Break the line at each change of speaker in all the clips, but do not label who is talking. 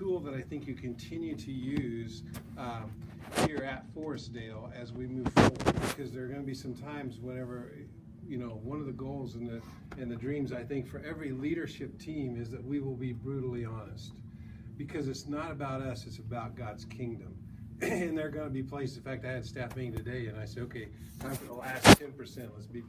tool that I think you continue to use here at Forestdale as we move forward, because there are going to be some times whenever, you know, one of the goals and the dreams, I think, for every leadership team is that we will be brutally honest, because it's not about us, it's about God's kingdom. And there are going to be places, in fact, I had staff meeting today, and I said, okay, time for the last 10%, let's be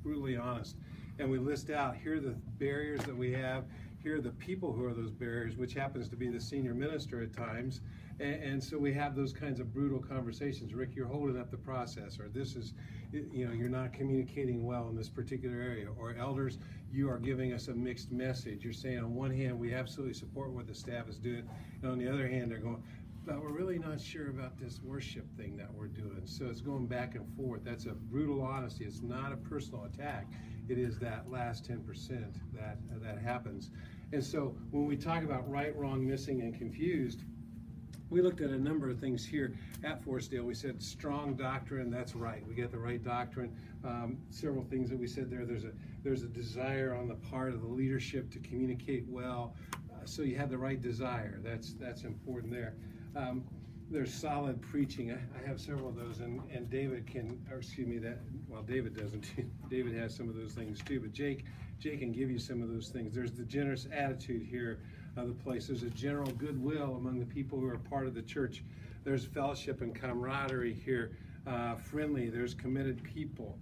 brutally honest. And we list out, here are the barriers that we have, here are the people who are those barriers, which happens to be the senior minister at times. And so we have those kinds of brutal conversations. Rick, you're holding up the process, or this is, you know, you're not communicating well in this particular area. Or elders, you are giving us a mixed message. You're saying on one hand, we absolutely support what the staff is doing, and on the other hand, they're going, but we're really not sure about this worship thing that we're doing. So it's going back and forth. That's a brutal honesty. It's not a personal attack. It is that last 10% that happens. And so when we talk about right, wrong, missing, and confused, we looked at a number of things here at Forestdale. We said strong doctrine, that's right. We get the right doctrine. Several things that we said there. There's a desire on the part of the leadership to communicate well. So you have the right desire. That's important there. There's solid preaching. I have several of those, and David can, or excuse me, David doesn't. David has some of those things too, but Jake can give you some of those things. There's the generous attitude here of the place. There's a general goodwill among the people who are part of the church. There's fellowship and camaraderie here. Friendly, there's committed people.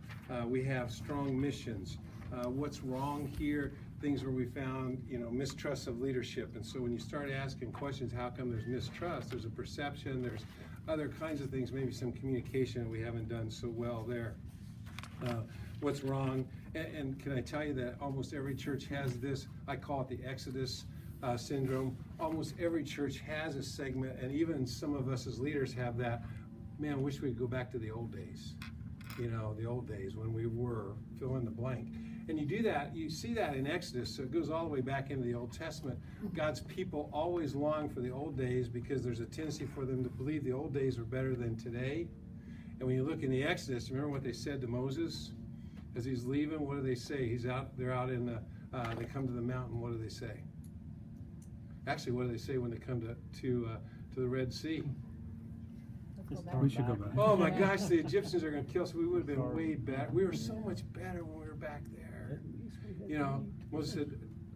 We have strong missions. What's wrong here? Things where we found, you know, mistrust of leadership. And so when you start asking questions, how come there's mistrust? There's a perception, there's other kinds of things, maybe some communication we haven't done so well there. What's wrong? And can I tell you that almost every church has this, I call it the Exodus syndrome. Almost every church has a segment, and even some of us as leaders have that, man, I wish we could go back to the old days. You know, the old days when we were, fill in the blank. And you do that, you see that in Exodus, so it goes all the way back into the Old Testament. God's people always long for the old days because there's a tendency for them to believe the old days are better than today. And when you look in the Exodus, remember what they said to Moses as he's leaving? What do they say? They're out in the, they come to the mountain, what do they say? Actually, what do they say when they come to the Red Sea?
We should go back.
Oh my gosh, the Egyptians are going to kill us. We would have been way better. We were so much better when we were back there. You know, Moses said,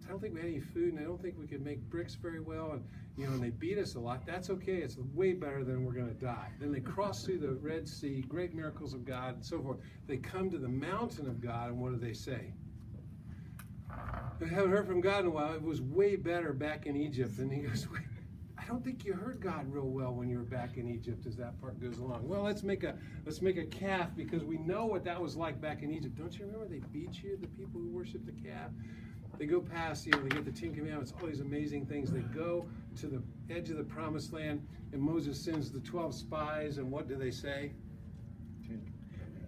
I don't think we had any food, and I don't think we could make bricks very well, and you know, and they beat us a lot. That's okay. It's way better than we're going to die. Then they cross through the Red Sea, great miracles of God, and so forth. They come to the mountain of God, and what do they say? I haven't heard from God in a while. It was way better back in Egypt. And he goes, wait, I don't think you heard God real well when you were back in Egypt as that part goes along. Well, let's make a calf because we know what that was like back in Egypt. Don't you remember they beat you, the people who worship the calf? They go past, you know, they get the 10 Commandments, all these amazing things. They go to the edge of the promised land, and Moses sends the 12 spies, and what do they say?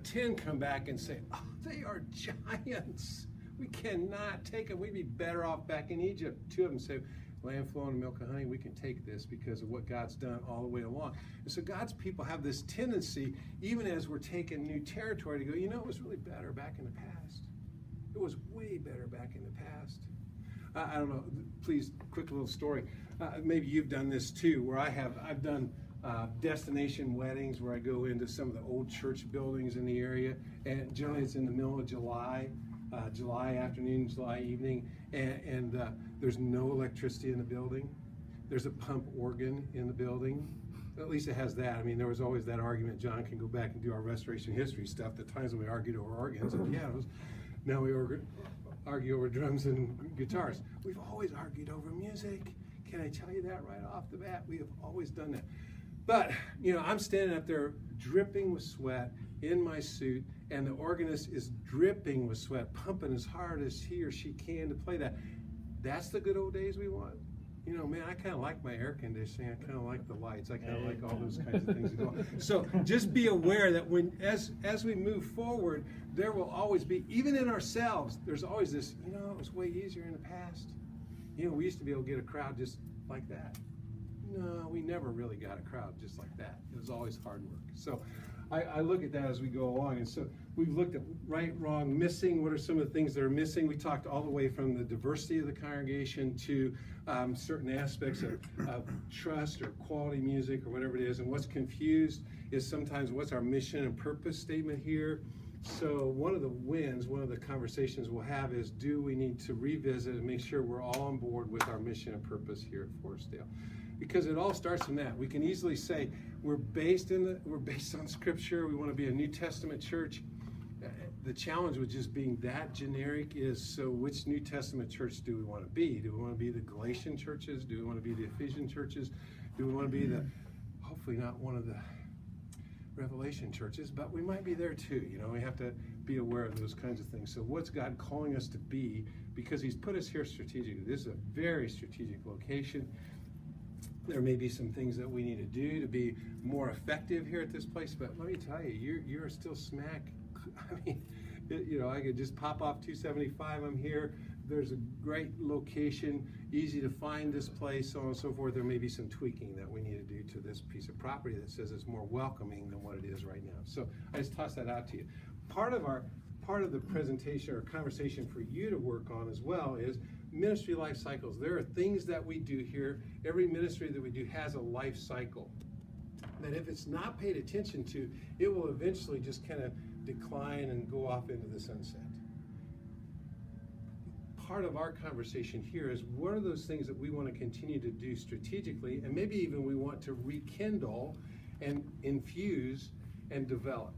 10 come back and say, oh, they are giants. We cannot take them. We'd be better off back in Egypt. 2 of them say, land flowing with milk and honey, we can take this because of what God's done all the way along. And so God's people have this tendency, even as we're taking new territory, to go, you know, it was really better back in the past. It was way better back in the past. I don't know, please, quick little story. Maybe you've done this too, where I've done destination weddings where I go into some of the old church buildings in the area, and generally it's in the middle of July afternoon, July evening, and there's no electricity in the building. There's a pump organ in the building. At least it has that. I mean, there was always that argument. John can go back and do our restoration history stuff. The times when we argued over organs and pianos, now we argue over drums and guitars. We've always argued over music. Can I tell you that right off the bat? We have always done that. But, you know, I'm standing up there dripping with sweat in my suit, and the organist is dripping with sweat, pumping as hard as he or she can to play that. That's the good old days we want. You know, man, I kind of like my air conditioning. I kind of like the lights. I kind of like all those kinds of things. So just be aware that as we move forward, there will always be, even in ourselves, there's always this, you know, it was way easier in the past. You know, we used to be able to get a crowd just like that. No, we never really got a crowd just like that. It was always hard work. So I look at that as we go along, and so we've looked at right, wrong, missing. What are some of the things that are missing? We talked all the way from the diversity of the congregation to certain aspects of trust or quality music or whatever it is. And what's confused is sometimes what's our mission and purpose statement here. So one of the wins, one of the conversations we'll have is, do we need to revisit and make sure we're all on board with our mission and purpose here at Forestdale? Because it all starts from that. We can easily say we're based on Scripture. We want to be a New Testament church. The challenge with just being that generic is, so which New Testament church do we want to be? Do we want to be the Galatian churches? Do we want to be the Ephesian churches? Do we want to be the, hopefully not one of the Revelation churches, but we might be there too. You know, we have to be aware of those kinds of things. So what's God calling us to be? Because he's put us here strategically. This is a very strategic location. There may be some things that we need to do to be more effective here at this place, but let me tell you, you're still smack. I mean, you know, I could just pop off 275. I'm here. There's a great location, easy to find this place, so on and so forth. There may be some tweaking that we need to do to this piece of property that says it's more welcoming than what it is right now. So I just toss that out to you. Part of the presentation or conversation for you to work on as well is ministry life cycles. There are things that we do here. Every ministry that we do has a life cycle that if it's not paid attention to, it will eventually just kind of decline and go off into the sunset. Part of our conversation here is what are those things that we want to continue to do strategically, and maybe even we want to rekindle and infuse and develop,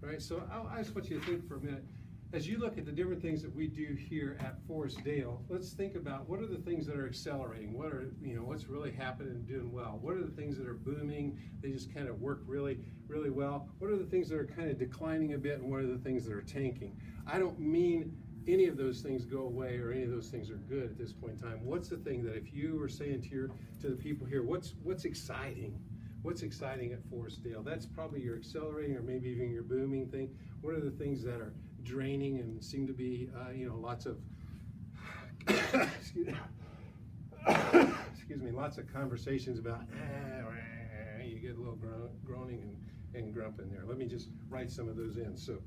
right? So I just want you to think for a minute. As you look at the different things that we do here at Forestdale, let's think about what are the things that are accelerating? What are, you know, what's really happening and doing well? What are the things that are booming? They just kind of work really, really well. What are the things that are kind of declining a bit, and what are the things that are tanking? I don't mean any of those things go away or any of those things are good at this point in time. What's the thing that if you were saying to the people here, what's exciting? What's exciting at Forestdale? That's probably your accelerating or maybe even your booming thing. What are the things that are draining and seem to be, you know, lots of, excuse me, lots of conversations about, you get a little groaning and grumping there. Let me just write some of those in. So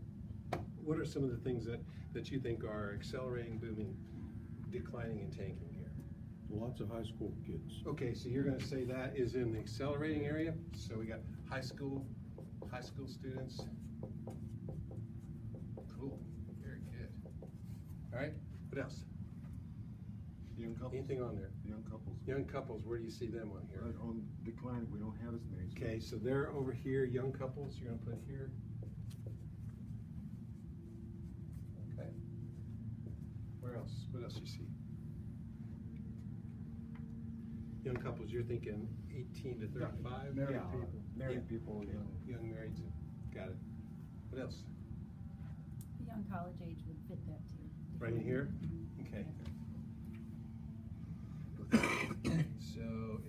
what are some of the things that you think are accelerating, booming, declining, and tanking here?
Lots of high school kids.
Okay, so you're going to say that is in the accelerating area. So we got high school students. Cool, very good. All right, what else?
Young couples.
Anything on there?
Young couples.
Young couples, where do you see them on here?
On decline, we don't have as many.
Okay, so they're over here, young couples, you're going to put here. Okay. Where else? What else you see? Young couples, you're thinking 18 to 35?
Married people. Married people,
Young married, got it. What else?
The young college age would fit that too.
Right in here? Okay. So,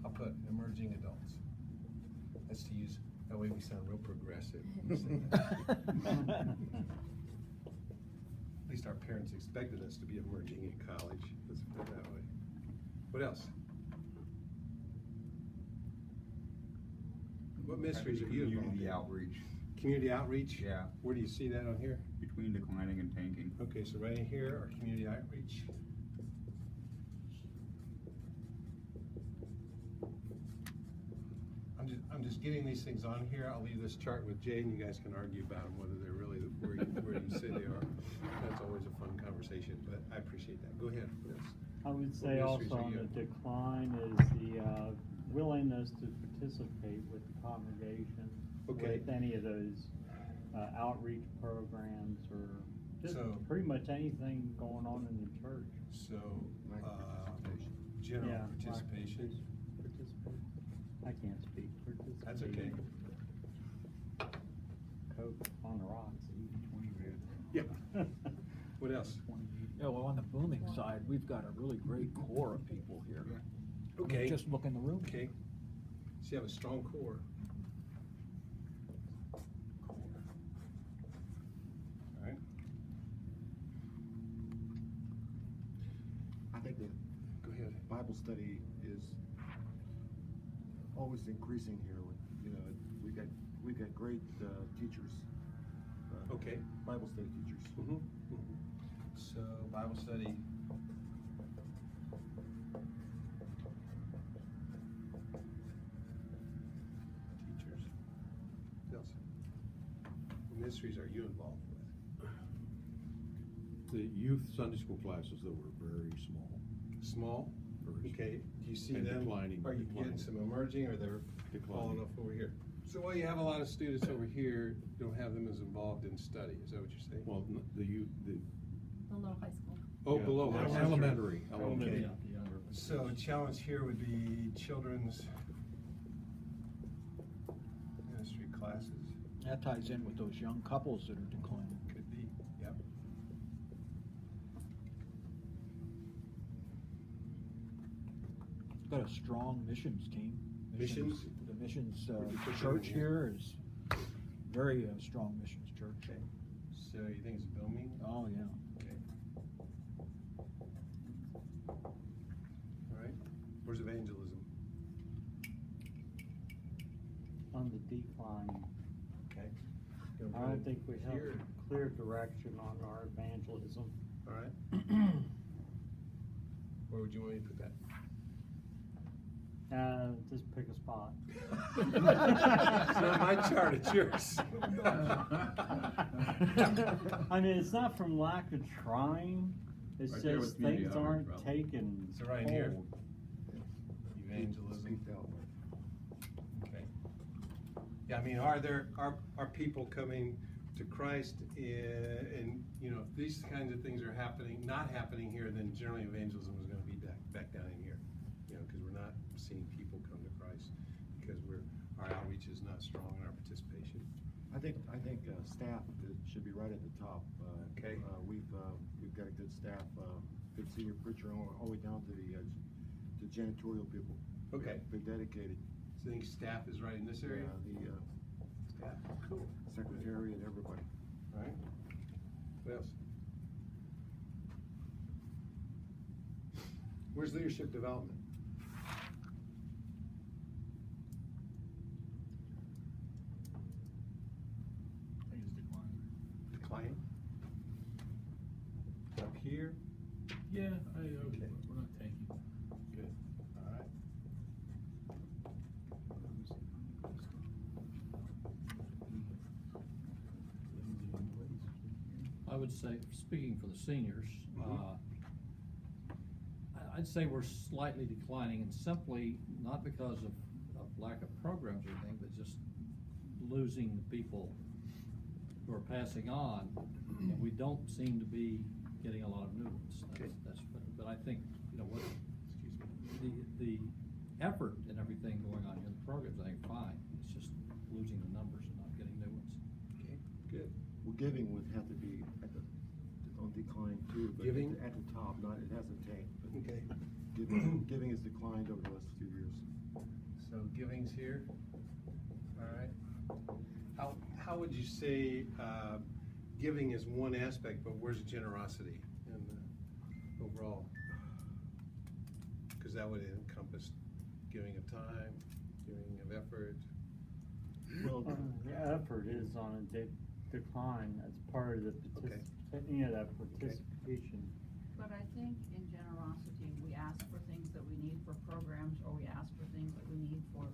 I'll put emerging adults. That's to use, that way we sound real progressive. when we say that. At least our parents expected us to be emerging in college. Let's put it that way. What else? What ministries are you involved
Community
in?
outreach.
Community outreach?
Yeah.
Where do you see that on here?
Between declining and tanking.
Okay, so right in here, our community outreach. I'm just getting these things on here. I'll leave this chart with Jay, and you guys can argue about them, whether they're really where you say they are. That's always a fun conversation, but I appreciate that. Go ahead. What else?
I would
What
say
ministries
also
are
on
you
the
in?
decline is the willingness to participate with the congregation
Okay.
with any of those outreach programs or just
So-
pretty much anything going on in the church.
So,
Lack of participation.
general
Yeah, like
participation.
participate. I can't speak.
That's okay.
Coke on the rocks.
Yeah. What else?
Yeah, well, on the booming side, we've got a really great core of people here.
Okay.
Just look in the room.
Okay. So you have a strong core. All right.
I think the
Go ahead.
Bible study is always increasing here. You know, we got we've got great, teachers.
Okay.
Bible study teachers.
Mhm, mhm. So Bible study. Teachers. What else? What ministries are you involved with?
The youth Sunday school classes that were very small.
Small?
Very
Okay, do you see
And
them?
declining,
Are you getting
declining.
some emerging, or they're falling
Declining.
off over here? So while you have a lot of students over here, don't have them as involved in study, is that what you're saying?
Well, the youth,
Below high school.
Oh,
yeah,
below high school.
elementary.
Okay.
Yeah.
So challenge here would be children's ministry classes.
That ties in with those young couples that are declining.
Could be, yep.
Got a strong missions team.
Missions?
The missions,
Would you put them
church
in
here is very strong missions church.
Okay. So you think it's booming?
Oh, yeah.
Okay. All right. Where's evangelism?
On the decline.
Okay.
I don't think we have
Here.
clear direction on our evangelism.
All right. Where would you want me to put that?
Just pick a spot.
It's not my chart, it's yours.
I mean, it's not from lack of trying, it's
Right there
just
with community
things
outreach,
aren't
Rob.
taken
So right here.
hold.
Evangelism.
Speak that way.
Okay. Yeah, I mean, are people coming to Christ and, you know, if these kinds of things are not happening here, then generally evangelism is gonna be back down in here. You know, cause we're not seeing people come to Christ, because our outreach is not strong in our participation.
I think, staff should be right at the top.
Okay.
We've got a good staff, good senior preacher, all the way down to the janitorial people.
Okay.
They're dedicated.
So you think staff is right in this area?
The
Staff, cool.
secretary and everybody.
All right. What else? Where's leadership development?
I think it's declining.
Declining? Up here?
Yeah,
Okay.
we're not tanking.
Good. All right.
I would say, speaking for the seniors, I'd say we're slightly declining, and simply not because of lack of programs or anything, but just losing the people who are passing on, and we don't seem to be getting a lot of new ones.
Okay.
But I think, you know, what, the effort and everything going on here in the programs, I think fine. It's just losing the numbers and not getting new ones.
Okay, good.
Well, giving would have to be on decline too, but
Giving?
at the top, it hasn't tanked. But
Okay.
Giving has declined over the last few years.
So giving's here. All right. How would you say giving is one aspect, but where's generosity in the overall? Because that would encompass giving of time, giving of effort.
Well,
The effort is on a decline, that's part of the
Okay.
that participation.
But I think in generosity, we ask for things that we need for programs, or we ask for things that we need for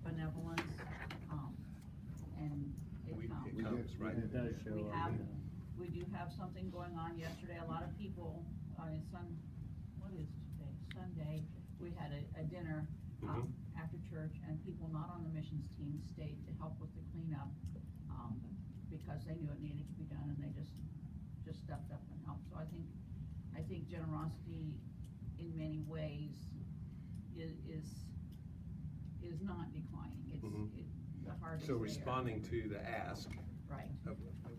benevolence, and it comes.
It comes, right?
It does show
We
up.
have,
yeah.
we do have something going on yesterday, a lot of people, what is today, Sunday, we had a dinner, after church, and people not on the missions team stayed to help with the cleanup, because they knew it needed to be done, and they just stepped up and helped. So I think generosity in many ways is not declining, the heart is
So
there.
responding to the ask.
Right.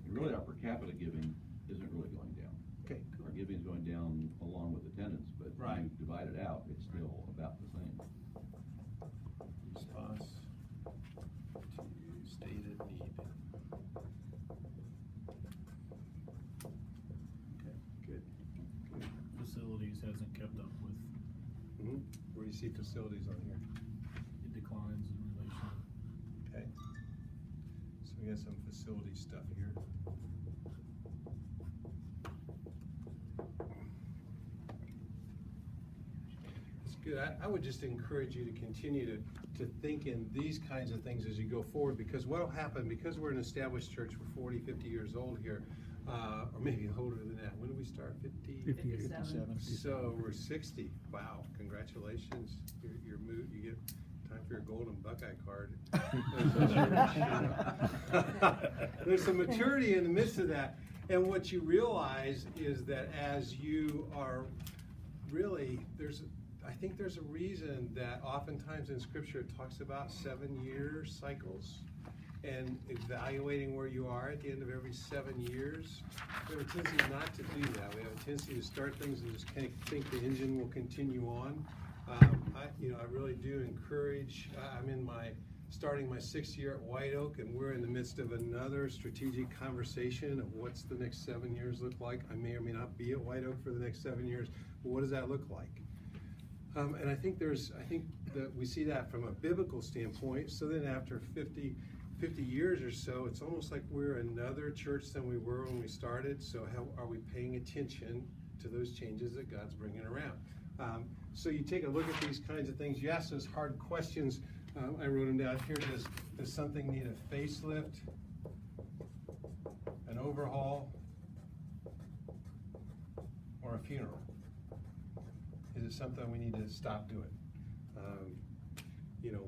Really, our per capita giving isn't really going down.
Okay,
Our giving is going down along with attendance, but
Right.
when you divide it out, it's still about the same.
response to stated need. Okay, good.
Facilities hasn't kept up with,
Where do you see facilities on here?
it declines in relation.
Okay. We got some facility stuff here. It's good. I would just encourage you to continue to think in these kinds of things as you go forward, because what'll happen, because we're an established church, we're 40, 50 years old here, or maybe older than that. When did we start?
57.
So we're 60. Wow, congratulations. Your mood, you get time for your golden Buckeye card. There's some maturity in the midst of that. And what you realize is that as you are really, I think there's a reason that oftentimes in Scripture it talks about 7-year cycles and evaluating where you are at the end of every 7 years. We have a tendency not to do that. We have a tendency to start things and just kind of think the engine will continue on. I really do encourage, I'm starting my 6th year at White Oak, and we're in the midst of another strategic conversation of what's the next 7 years look like. I may or may not be at White Oak for the next 7 years, but what does that look like? And I think that we see that from a biblical standpoint. So then after 50 years or so, it's almost like we're another church than we were when we started. So how are we paying attention to those changes that God's bringing around? So you take a look at these kinds of things. You ask those hard questions. I wrote them down here. Does something need a facelift, an overhaul, or a funeral? Is it something we need to stop doing?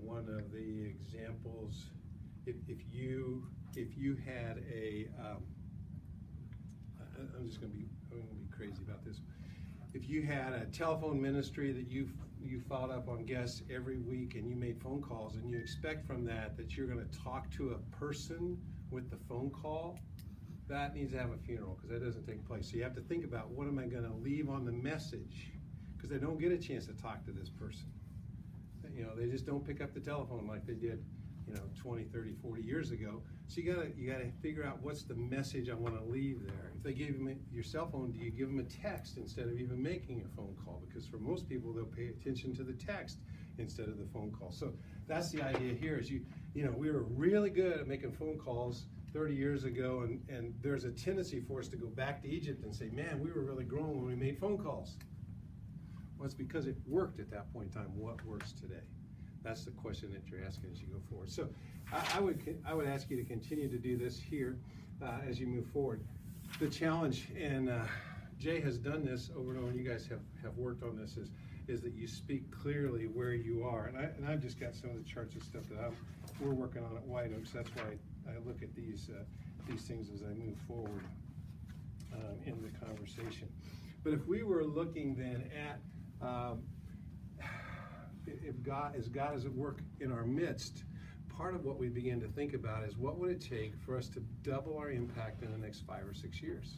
One of the examples, if you had a, I'm going to be crazy about this. If you had a telephone ministry that you followed up on guests every week and you made phone calls, and you expect from that you're going to talk to a person with the phone call, that needs to have a funeral, because that doesn't take place. So you have to think about, what am I going to leave on the message? Because they don't get a chance to talk to this person. They just don't pick up the telephone like they did 20, 30, 40 years ago. So you gotta figure out, what's the message I want to leave there. If they gave them your cell phone, do you give them a text instead of even making a phone call? Because for most people, they'll pay attention to the text instead of the phone call. So that's the idea here. Is we were really good at making phone calls 30 years ago, and there's a tendency for us to go back to Egypt and say, man, we were really grown when we made phone calls. Well, it's because it worked at that point in time. What works today? That's the question that you're asking as you go forward. So I would ask you to continue to do this here as you move forward. The challenge, and Jay has done this over and over, and you guys have worked on this, is that you speak clearly where you are. And I've just got some of the charts and stuff that we're working on at White Oak, so that's why I look at these things as I move forward in the conversation. But if we were looking then at if God is at work in our midst, part of what we begin to think about is, what would it take for us to double our impact in the next 5 or 6 years?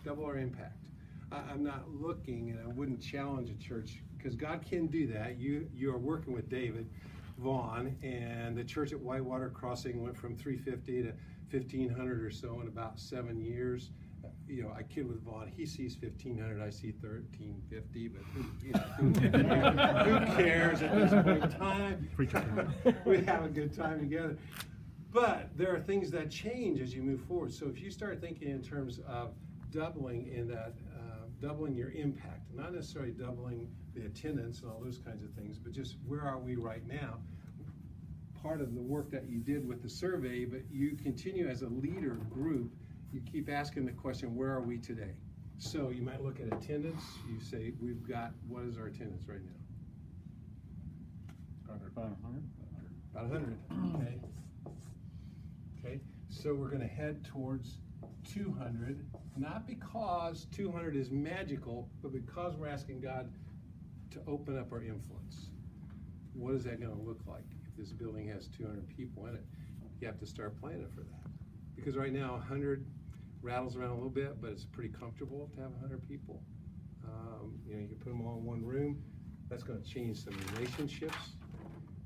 Double our impact. I'm not looking, and I wouldn't challenge a church, because God can do that. You are working with David Vaughn, and the church at Whitewater Crossing went from 350 to 1,500 or so in about 7 years. I kid with Vaughn. He sees 1,500. I see 1,350. But who cares at this point in time? We have a good time together. But there are things that change as you move forward. So if you start thinking in terms of doubling your impact, not necessarily doubling the attendance and all those kinds of things, but just where are we right now? Part of the work that you did with the survey, but you continue as a leader group. You keep asking the question, where are we today? So you might look at attendance. You say, what is our attendance right now?
About 100.
About 100, okay. So we're gonna head towards 200, not because 200 is magical, but because we're asking God to open up our influence. What is that gonna look like if this building has 200 people in it? You have to start planning for that. Because right now, 100 rattles around a little bit, but it's pretty comfortable to have 100 people. You can put them all in one room. That's going to change some relationships.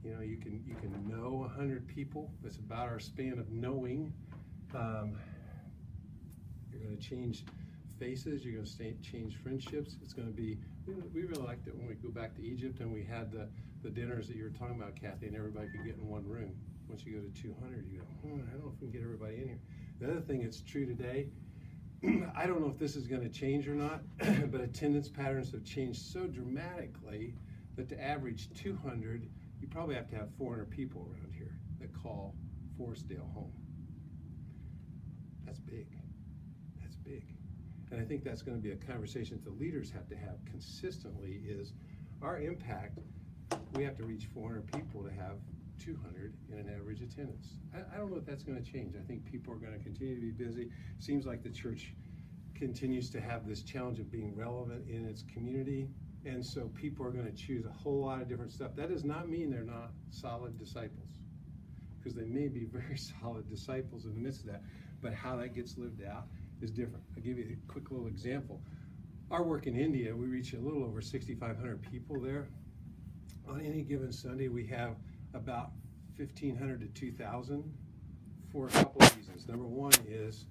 You can know 100 people. That's about our span of knowing. You're going to change faces. You're going to change friendships. It's going to be. We really liked it when we go back to Egypt and we had the dinners that you were talking about, Kathy, and everybody could get in one room. Once you go to 200, you go, I don't know if we can get everybody in here. The other thing that's true today, I don't know if this is going to change or not, but attendance patterns have changed so dramatically that to average 200, you probably have to have 400 people around here that call Forestdale home. That's big. That's big. And I think that's going to be a conversation that the leaders have to have consistently is our impact, we have to reach 400 people to have 200 in an average attendance. I don't know if that's going to change. I think people are going to continue to be busy. Seems like the church continues to have this challenge of being relevant in its community. And so people are going to choose a whole lot of different stuff. That does not mean they're not solid disciples, because they may be very solid disciples in the midst of that. But how that gets lived out is different. I'll give you a quick little example. Our work in India, we reach a little over 6,500 people there. On any given Sunday, we have about 1,500 to 2,000 for a couple of reasons. Number one is